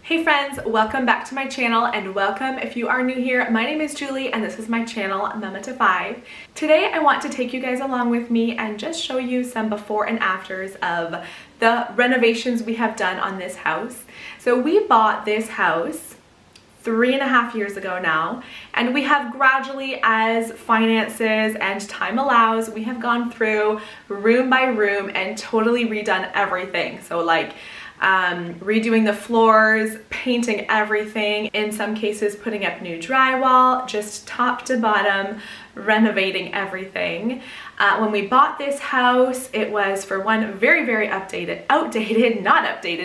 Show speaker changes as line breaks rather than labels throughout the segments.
Hey friends, welcome back to my channel, and welcome if you are new here. My name is Julie and this is my channel, Mama to 5. Today I want to take you guys along with me and just show you some before and afters of the renovations we have done on this house. So we bought this house 3.5 years ago now, and we have gradually, as finances and time allows, we have gone through room by room and totally redone everything. So like redoing the floors, painting everything, in some cases putting up new drywall, just top to bottom, renovating everything. When we bought this house, it was, for one, very outdated,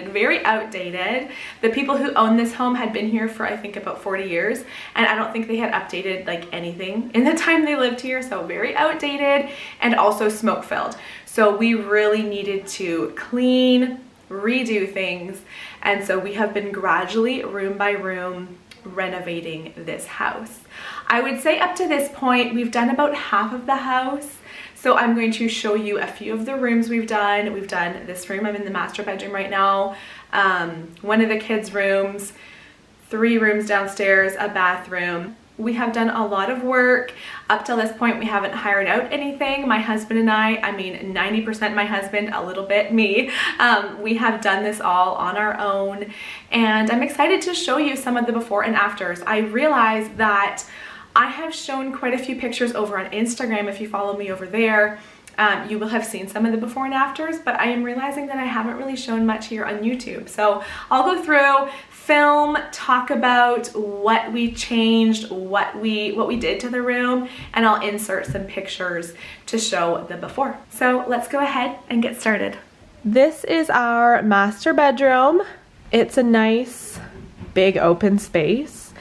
very outdated. The people who owned this home had been here for I think about 40 years, and I don't think they had updated like anything in the time they lived here, so very outdated and also smoke filled. So we really needed to clean, redo things, and so we have been gradually, room by room, renovating this house. I would say up to this point we've done about half of the house, so I'm going to show you a few of the rooms we've done. We've done this room. I'm in the master bedroom right now, one of the kids' rooms, 3 rooms downstairs, a bathroom. We have done a lot of work. Up till this point, we haven't hired out anything. My husband and I mean 90% my husband, a little bit me. We have done this all on our own, and I'm excited to show you some of the before and afters. I realize that I have shown quite a few pictures over on Instagram. If you follow me over there, you will have seen some of the before and afters, but I am realizing that I haven't really shown much here on YouTube. So I'll go through, film, talk about what we changed, what we did to the room, and I'll insert some pictures to show the before. So let's go ahead and get started. This is our master bedroom. It's a nice big open space.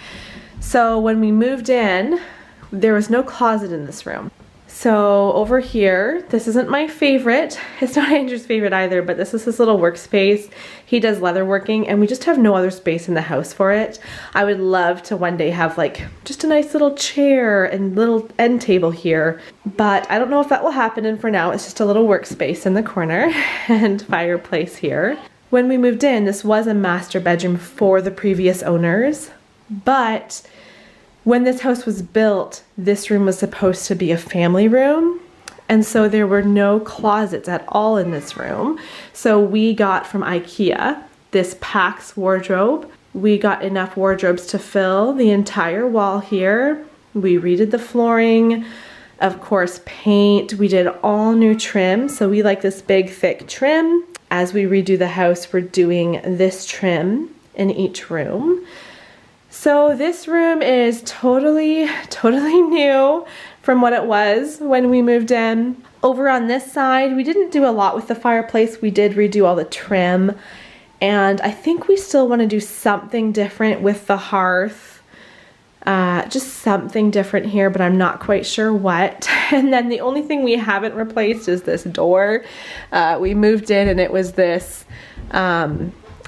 So when we moved in, there was no closet in this room. So over here, this isn't my favorite. It's not Andrew's favorite either, but this is his little workspace. He does leatherworking, and we just have no other space in the house for it. I would love to one day have like just a nice little chair and little end table here, but I don't know if that will happen, and for now it's just a little workspace in the corner and fireplace here. When we moved in, this was a master bedroom for the previous owners, but when this house was built, this room was supposed to be a family room, and so there were no closets at all in this room. So we got from IKEA this Pax wardrobe. We got enough wardrobes to fill the entire wall here. We redid the flooring, of course paint. We did all new trim, so we like this big thick trim. As we redo the house, we're doing this trim in each room. So this room is totally new from what it was when we moved in. Over on this side, we didn't do a lot with the fireplace. We did redo all the trim, and I think we still want to do something different with the hearth. Just something different here, but I'm not quite sure what. And then the only thing we haven't replaced is this door. We moved in and it was this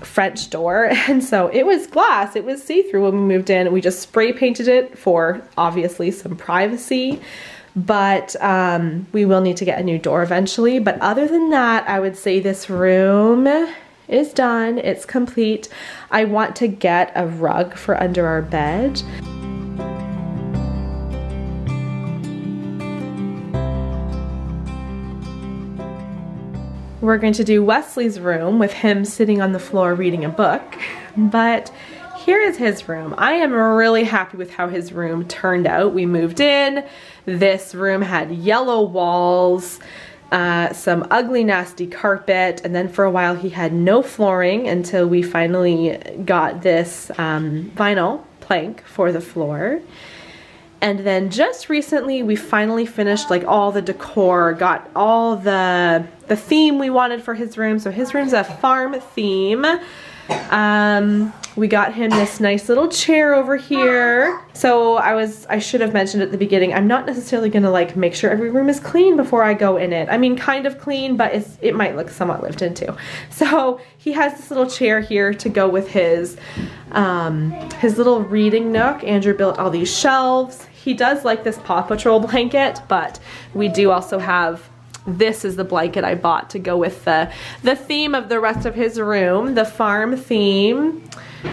French door, and so it was glass, it was see-through when we moved in. We just spray painted it for obviously some privacy, but we will need to get a new door eventually. But other than that, I would say this room is done, it's complete. I want to get a rug for under our bed. We're going to do Wesley's room with him sitting on the floor reading a book, but here is his room. I am really happy with how his room turned out. We moved in, this room had yellow walls, some ugly nasty carpet, and then for a while he had no flooring until we finally got this vinyl plank for the floor. And then just recently we finally finished like all the decor, got all the theme we wanted for his room. So his room's a farm theme. We got him this nice little chair over here. So I should have mentioned at the beginning, I'm not necessarily gonna like make sure every room is clean before I go in it. I mean, kind of clean, but it might look somewhat lived into. So he has this little chair here to go with his little reading nook. Andrew built all these shelves. He does like this Paw Patrol blanket, but we do also have This is the blanket I bought to go with the theme of the rest of his room, the farm theme.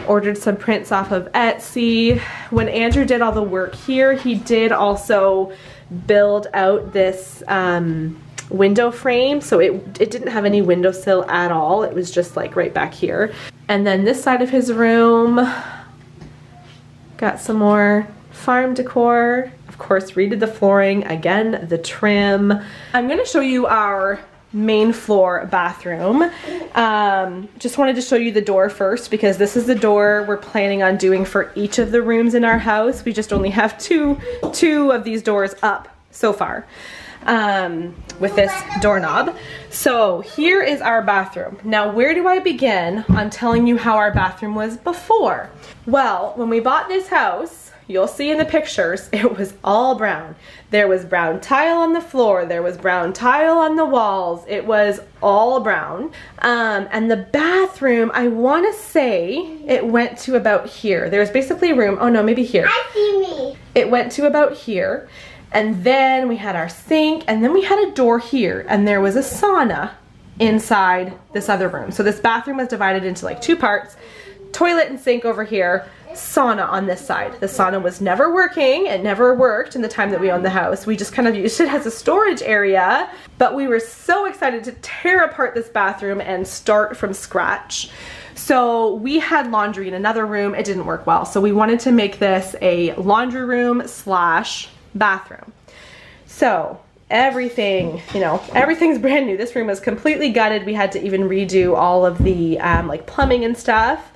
Ordered some prints off of Etsy. When Andrew did all the work here, he did also build out this window frame, so it didn't have any windowsill at all. It was just like right back here. And then this side of his room got some more farm decor. Of course, redid the flooring, again, the trim. I'm gonna show you our main floor bathroom. Just wanted to show you the door first because this is the door we're planning on doing for each of the rooms in our house. We just only have two of these doors up so far with this doorknob. So here is our bathroom. Now, where do I begin on telling you how our bathroom was before? Well, when we bought this house, you'll see in the pictures, it was all brown. There was brown tile on the floor, there was brown tile on the walls, it was all brown. And the bathroom, I wanna say it went to about here. There's basically room, oh no, maybe here.
I see me.
It went to about here. And then we had our sink, and then we had a door here, and there was a sauna inside this other room. So this bathroom was divided into like two parts, toilet and sink over here, sauna on this side. The sauna was never working. It never worked in the time that we owned the house. We just kind of used it as a storage area, but we were so excited to tear apart this bathroom and start from scratch. So we had laundry in another room. It didn't work well. So we wanted to make this a laundry room slash bathroom. So everything, you know, everything's brand new. This room was completely gutted. We had to even redo all of the like plumbing and stuff,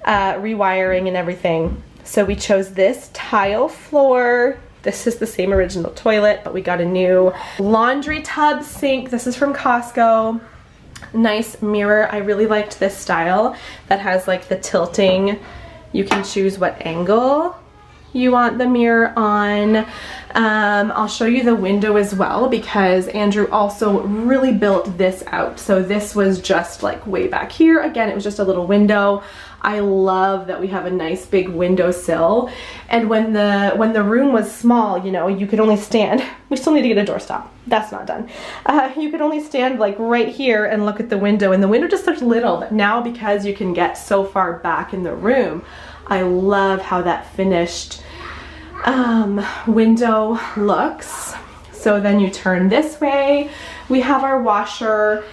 rewiring and everything. So we chose this tile floor. This is the same original toilet, but we got a new laundry tub sink. This is from Costco. Nice mirror. I really liked this style that has like the tilting. You can choose what angle you want the mirror on. I'll show you the window as well because Andrew also really built this out. So this was just like way back here. Again, it was just a little window. I love that we have a nice big windowsill. And when the room was small, you know, you could only stand, we still need to get a doorstop. That's not done. You could only stand like right here and look at the window, and the window just looked little, but now because you can get so far back in the room, I love how that finished window looks. So then you turn this way, we have our washer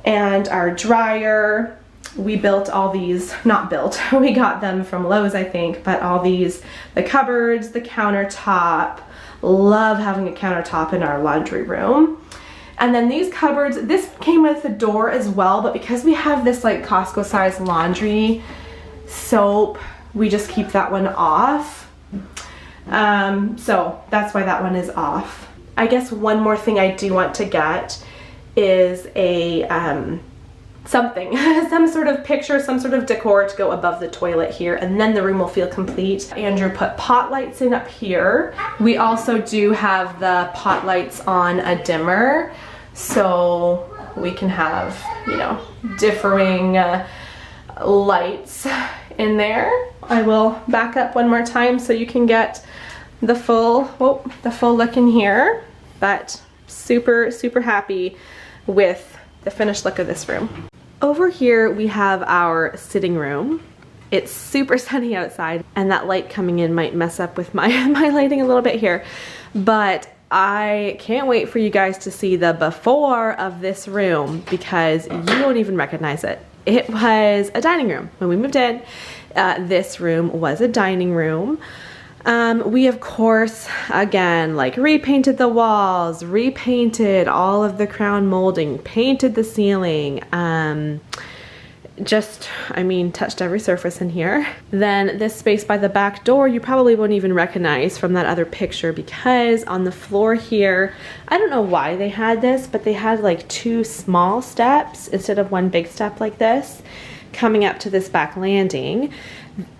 and our dryer. We built all these, not built, we got them from Lowe's I think, but all these, the cupboards, the countertop. Love having a countertop in our laundry room. And then these cupboards, this came with the door as well, but because we have this like Costco size laundry soap, we just keep that one off. So that's why that one is off. I guess one more thing I do want to get is a something, some sort of picture, some sort of decor to go above the toilet here, and then the room will feel complete. Andrew put pot lights in up here. We also do have the pot lights on a dimmer, so we can have, you know, differing lights in there. I will back up one more time so you can get the full look in here, but super happy with the finished look of this room. Over here we have our sitting room. It's super sunny outside, and that light coming in might mess up with my lighting a little bit here, but I can't wait for you guys to see the before of this room because you won't even recognize it. It was a dining room. When we moved in, this room was a dining room. We of course, again, like repainted the walls, repainted all of the crown molding, painted the ceiling, touched every surface in here. Then this space by the back door, you probably won't even recognize from that other picture because on the floor here, I don't know why they had this, but they had like two small steps instead of one big step like this coming up to this back landing.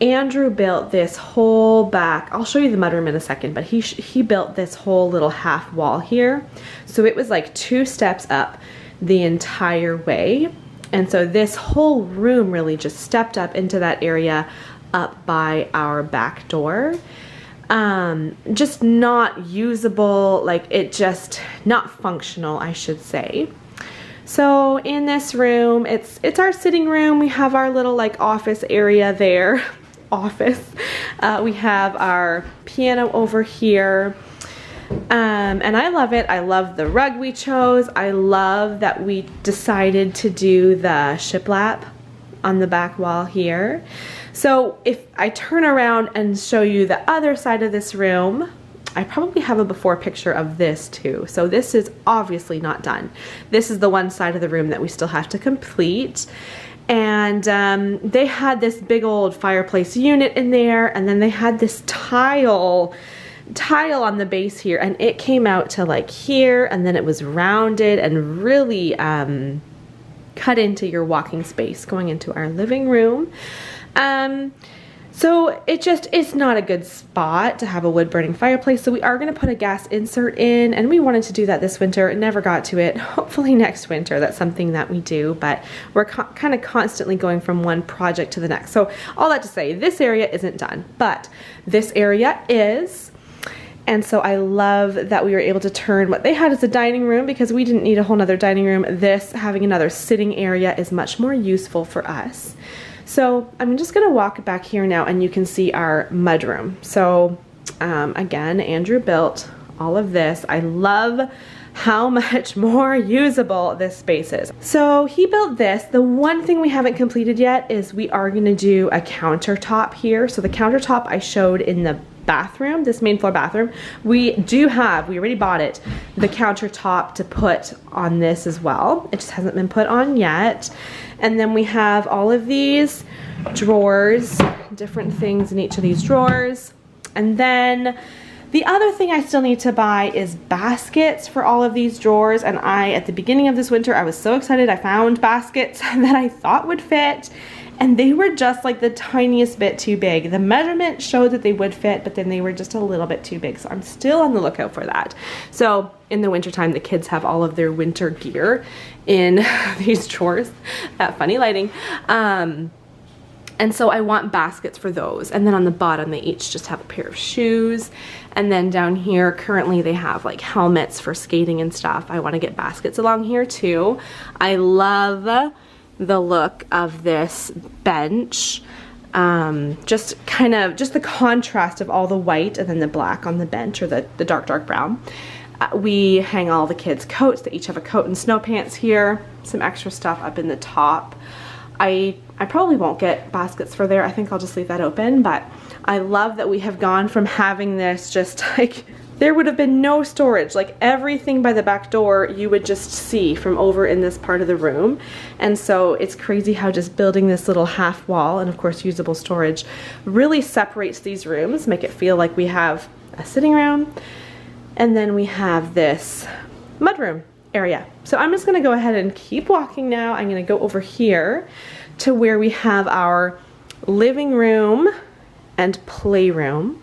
Andrew built this whole back, I'll show you the mudroom in a second, but he built this whole little half wall here. So it was like two steps up the entire way. And so this whole room really just stepped up into that area up by our back door. just not usable, like it just not functional, I should say. So in this room, it's our sitting room. We have our little like office area there. Office. We have our piano over here. And I love it. I love the rug we chose. I love that we decided to do the shiplap on the back wall here. So if I turn around and show you the other side of this room, I probably have a before picture of this too. So this is obviously not done. This is the one side of the room that we still have to complete. And they had this big old fireplace unit in there, and then they had this tile on the base here, and it came out to like here, and then it was rounded and really cut into your walking space going into our living room. So it's not a good spot to have a wood burning fireplace, so we are going to put a gas insert in, and we wanted to do that this winter. It never got to it. Hopefully next winter that's something that we do, but we're kind of constantly going from one project to the next. So all that to say, this area isn't done, but this area is. And so I love that we were able to turn what they had as a dining room, because we didn't need a whole nother dining room. This, having another sitting area, is much more useful for us. So I'm just gonna walk back here now, and you can see our mudroom. So again, Andrew built all of this. I love how much more usable this space is. So he built this. The one thing we haven't completed yet is we are gonna do a countertop here. So the countertop I showed in the bathroom, this main floor bathroom, we already bought it, the countertop to put on this as well. It just hasn't been put on yet. And then we have all of these drawers, different things in each of these drawers. And then the other thing I still need to buy is baskets for all of these drawers. And at the beginning of this winter, I was so excited. I found baskets that I thought would fit, and they were just like the tiniest bit too big. The measurement showed that they would fit, but then they were just a little bit too big. So I'm still on the lookout for that. So in the wintertime, the kids have all of their winter gear in these drawers. That funny lighting. And so I want baskets for those. And then on the bottom, they each just have a pair of shoes. And then down here, currently they have like helmets for skating and stuff. I want to get baskets along here too. I love the look of this bench. Just the contrast of all the white and then the black on the bench, or the dark brown. We hang all the kids' coats. They each have a coat and snow pants here. Some extra stuff up in the top. I probably won't get baskets for there. I think I'll just leave that open, but I love that we have gone from having this just like, there would have been no storage, like everything by the back door you would just see from over in this part of the room. And so it's crazy how just building this little half wall, and of course usable storage, really separates these rooms, make it feel like we have a sitting room, and then we have this mudroom area. So I'm just gonna go ahead and keep walking now. I'm gonna go over here to where we have our living room and playroom.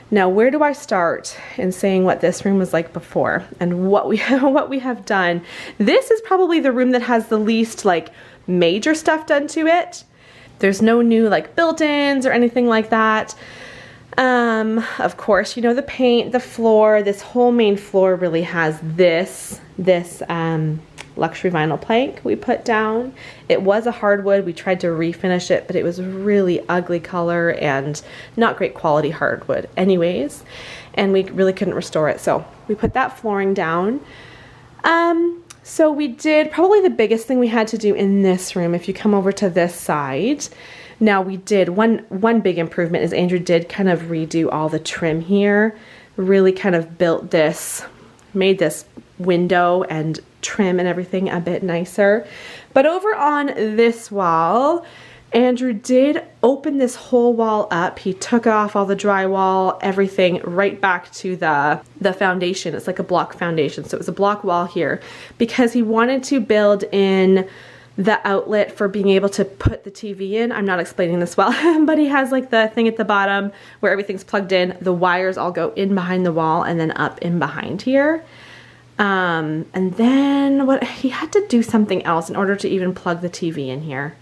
Now, where do I start in saying what this room was like before and what we have done? This is probably the room that has the least like major stuff done to it. There's no new like built-ins or anything like that. Of course, you know, the paint, the floor, this whole main floor really has this luxury vinyl plank we put down. It was a hardwood. We tried to refinish it, but it was really ugly color and not great quality hardwood anyways, and we really couldn't restore it, so we put that flooring down. So we did probably the biggest thing we had to do in this room. If you come over to this side, now we did one big improvement is Andrew did kind of redo all the trim here, really kind of built this, made this window and trim and everything a bit nicer. But over on this wall, Andrew did open this whole wall up. He took off all the drywall, everything, right back to the foundation. It's like a block foundation. So it was a block wall here because he wanted to build in the outlet for being able to put the TV in. I'm not explaining this well, but he has like the thing at the bottom where everything's plugged in. The wires all go in behind the wall and then up in behind here. And then he had to do something else in order to even plug the TV in here.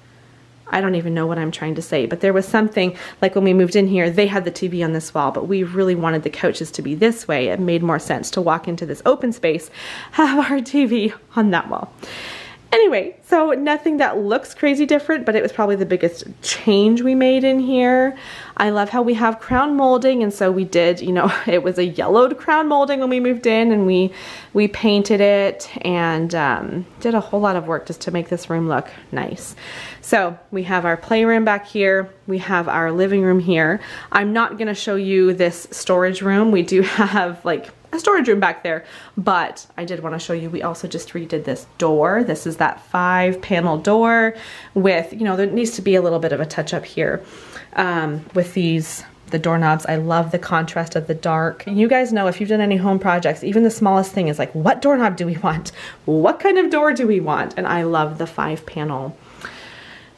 I don't even know what I'm trying to say, but there was something, like when we moved in here, they had the TV on this wall, but we really wanted the couches to be this way. It made more sense to walk into this open space, have our TV on that wall. Anyway, so nothing that looks crazy different, but it was probably the biggest change we made in here. I love how we have crown molding, and so we did, you know, it was a yellowed crown molding when we moved in, and we painted it and did a whole lot of work just to make this room look nice. So we have our playroom back here. We have our living room here. I'm not gonna show you this storage room. We do have like a storage room back there, but I did want to show you, we also just redid this door. This is that 5-panel door with, you know, there needs to be a little bit of a touch up here with the doorknobs. I love the contrast of the dark. You guys know, if you've done any home projects, even the smallest thing is like, what doorknob do we want? What kind of door do we want? And I love the 5-panel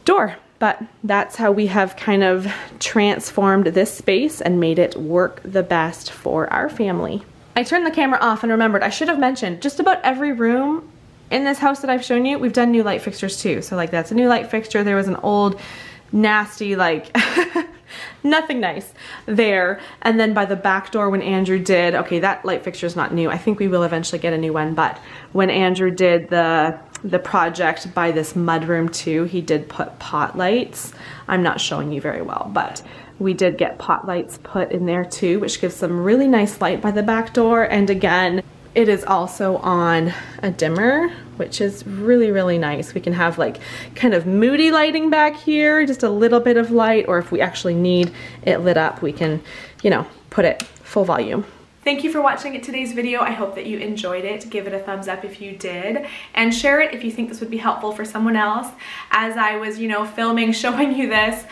door. But that's how we have kind of transformed this space and made it work the best for our family. I turned the camera off and remembered I should have mentioned just about every room in this house that I've shown you, we've done new light fixtures too. So like that's a new light fixture. There was an old nasty, like nothing nice there. And then by the back door when Andrew did, okay, that light fixture is not new. I think we will eventually get a new one, but when Andrew did the project by this mudroom too, he did put pot lights. I'm not showing you very well, but we did get pot lights put in there too, which gives some really nice light by the back door. And again, it is also on a dimmer, which is really, really nice. We can have like kind of moody lighting back here, just a little bit of light, or if we actually need it lit up, we can, you know, put it full volume. Thank you for watching today's video. I hope that you enjoyed it. Give it a thumbs up if you did, and share it if you think this would be helpful for someone else. As I was, you know, filming, showing you this,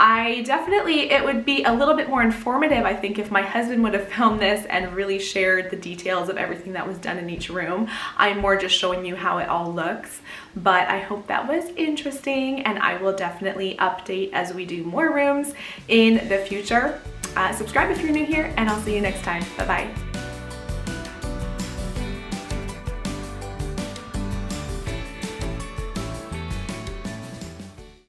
it would be a little bit more informative, I think, if my husband would have filmed this and really shared the details of everything that was done in each room. I'm more just showing you how it all looks, but I hope that was interesting, and I will definitely update as we do more rooms in the future. Subscribe if you're new here, and I'll see you next time. Bye-bye.